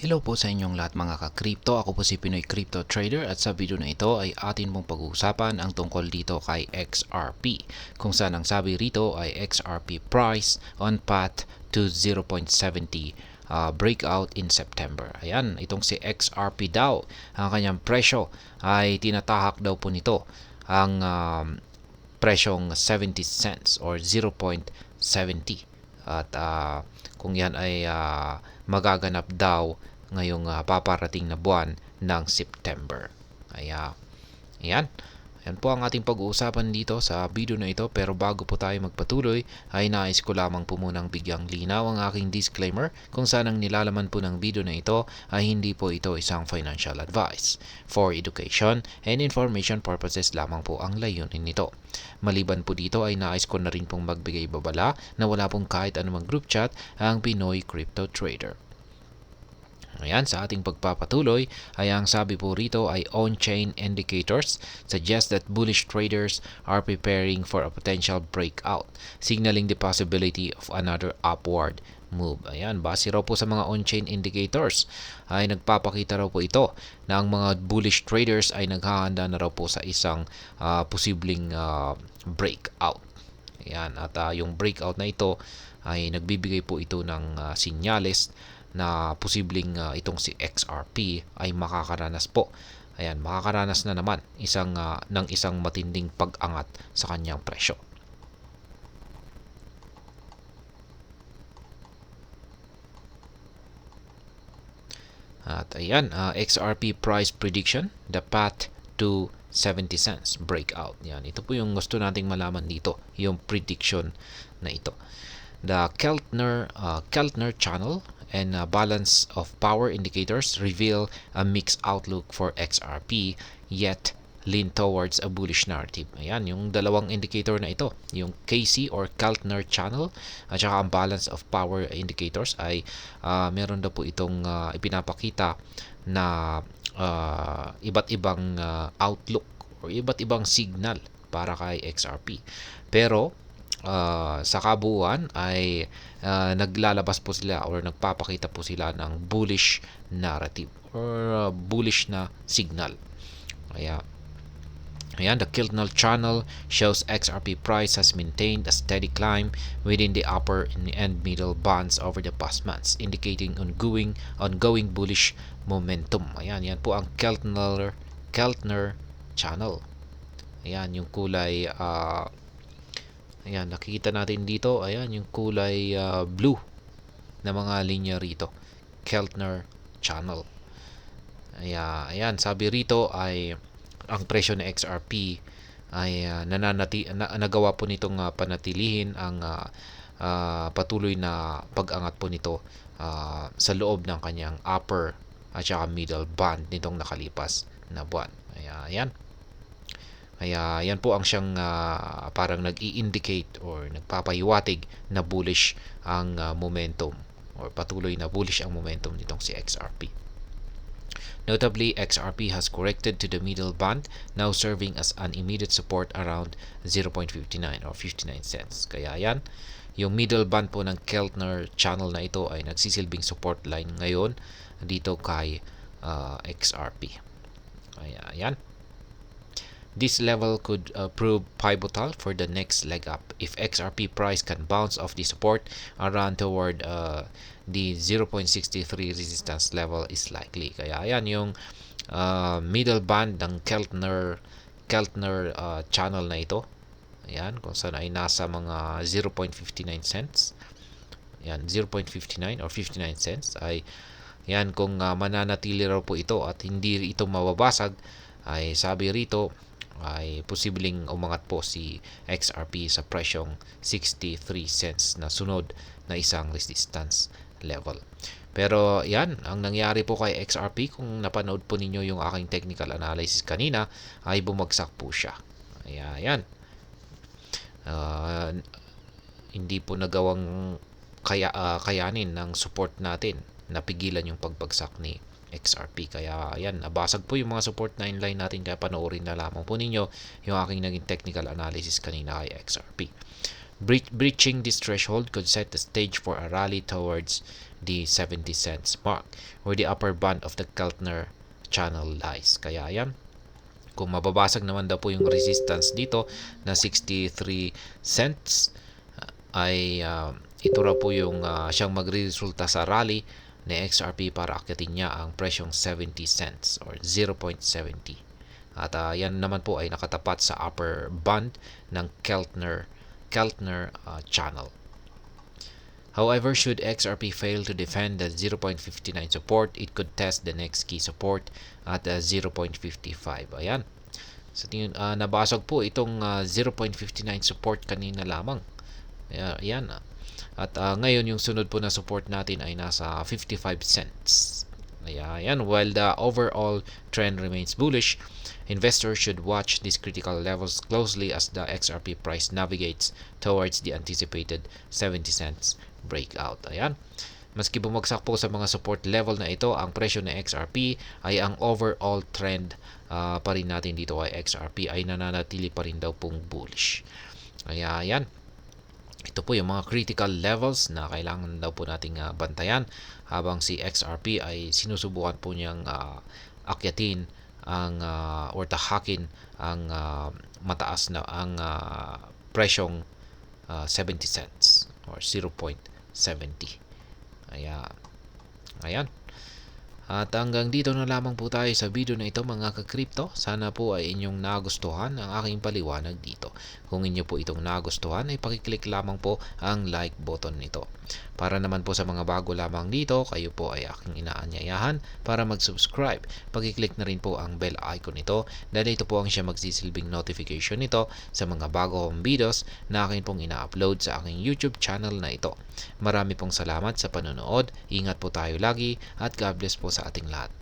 Hello po sa inyong lahat mga ka-crypto. Ako po si Pinoy Crypto Trader at sa video na ito ay atin mong pag-uusapan ang tungkol dito kay XRP. Kung saan ang sabi rito ay XRP price on path to 0.70 breakout in September. Ayan, itong si XRP daw, ang kanyang presyo ay tinatahak daw po nito ang presyong 70 cents or 0.70. At kung yan ay magaganap daw ngayong paparating na buwan ng September. Ayan. Ayan po ang ating pag-uusapan dito sa video na ito, pero bago po tayo magpatuloy ay nais ko lamang po munang bigyang linaw ang aking disclaimer kung saan ang nilalaman po ng video na ito ay hindi po ito isang financial advice. For education and information purposes lamang po ang layunin nito. Maliban po dito ay nais ko na rin pong magbigay babala na wala pong kahit anumang group chat ang Pinoy Crypto Trader. Ayan, sa ating pagpapatuloy ay ang sabi po rito ay on-chain indicators suggest that bullish traders are preparing for a potential breakout, signaling the possibility of another upward move. Ayan, base raw po sa mga on-chain indicators ay nagpapakita raw po ito na ang mga bullish traders ay naghahanda na raw po sa isang posibleng breakout. Ayan, at yung breakout na ito ay nagbibigay po ito ng sinyales na posibleng itong si XRP ay makakaranas po. Ayan, makakaranas na naman ng isang matinding pag-angat sa kanyang presyo. At ayan, XRP price prediction, the path to 70 cents breakout. Yan, ito po yung gusto nating malaman dito, yung prediction na ito. The Keltner channel and balance of power indicators reveal a mixed outlook for XRP, yet lean towards a bullish narrative. Ayan, yung dalawang indicator na ito, yung KC or Keltner channel at saka ang balance of power indicators ay meron daw po itong ipinapakita na iba't ibang outlook or iba't ibang signal para kay XRP. Pero sa kabuuan ay naglalabas po sila or nagpapakita po sila ng bullish narrative or bullish na signal. Ayan, the Keltner channel shows XRP price has maintained a steady climb within the upper and middle bands over the past months, indicating ongoing bullish momentum. Ayan, yan po ang Keltner channel. Ayan, yung kulay ayan, nakikita natin dito, ayan, yung kulay blue na mga linya rito. Keltner channel. Ayan, sabi rito ay ang presyo ng XRP ay nagawa po nitong panatilihin ang patuloy na pag-angat po nito sa loob ng kanyang upper at saka middle band nitong nakalipas na buwan. Ayan. Kaya yan po ang siyang parang nag-i-indicate or nagpapahiwatig na bullish ang momentum or patuloy na bullish ang momentum nitong si XRP. Notably, XRP has corrected to the middle band, now serving as an immediate support around 0.59 or 59 cents. Kaya yan, yung middle band po ng Keltner channel na ito ay nagsisilbing support line ngayon dito kay XRP. Ayan. This level could prove pivotal for the next leg up if XRP price can bounce off the support around toward the 0.63 resistance level is likely. Kaya ayan yung middle band ng Keltner channel na ito. Ayan, kung saan ay nasa mga 0.59 cents. Ayan, 0.59 or 59 cents ay yan, kung mananatili raw po ito at hindi ito mababasag ay sabi rito ay posibleng umangat po si XRP sa presyong 63 cents na sunod na isang resistance level. Pero yan, ang nangyari po kay XRP, kung napanood po ninyo yung aking technical analysis kanina, ay bumagsak po siya. Ayan. Hindi po nagawang kayanin ng support natin napigilan yung pagbagsak ni XRP. Kaya ayan, nabasag po yung mga support line natin, kaya panoorin na lamang po ninyo yung aking naging technical analysis kanina kay XRP. Breaching this threshold could set the stage for a rally towards the 70 cents mark, where the upper band of the Keltner channel lies. Kaya yan, kung mababasag naman daw po yung resistance dito na 63 cents, ay ito raw po yung siyang magre-resulta sa rally ni XRP para akyatin niya ang presyong 70 cents or 0.70. At yan naman po ay nakatapat sa upper band ng Keltner channel. However, should XRP fail to defend the 0.59 support, it could test the next key support at 0.55. Ayan. Sa tingin, nabasag po itong 0.59 support kanina lamang. Ayan. At ngayon, yung sunod po na support natin ay nasa 55 cents. Ayan. While the overall trend remains bullish, investors should watch these critical levels closely as the XRP price navigates towards the anticipated 70 cents breakout. Ayan. Maski bumagsak po sa mga support level na ito, ang presyo ng XRP ay ang overall trend pa rin natin dito ay XRP ay nananatili pa rin daw pong bullish. Kaya yan. Ito po yung mga critical levels na kailangan daw po nating bantayan habang si XRP ay sinusubukan po niyang akyatin ang or tahakin ang mataas na ang presyong 70 cents or 0.70. Ayan. At hanggang dito na lamang po tayo sa video na ito mga ka-crypto. Sana po ay inyong nagustuhan ang aking paliwanag dito. Kung inyo po itong nagustuhan ay pakiclick lamang po ang like button nito. Para naman po sa mga bago lamang dito, kayo po ay aking inaanyayahan para mag-subscribe. Pakiclick na rin po ang bell icon nito dahil ito po ang siya magsisilbing notification nito sa mga bago kong videos na akin pong ina-upload sa aking YouTube channel na ito. Marami pong salamat sa panonood. Ingat po tayo lagi at God bless po sa ating lahat.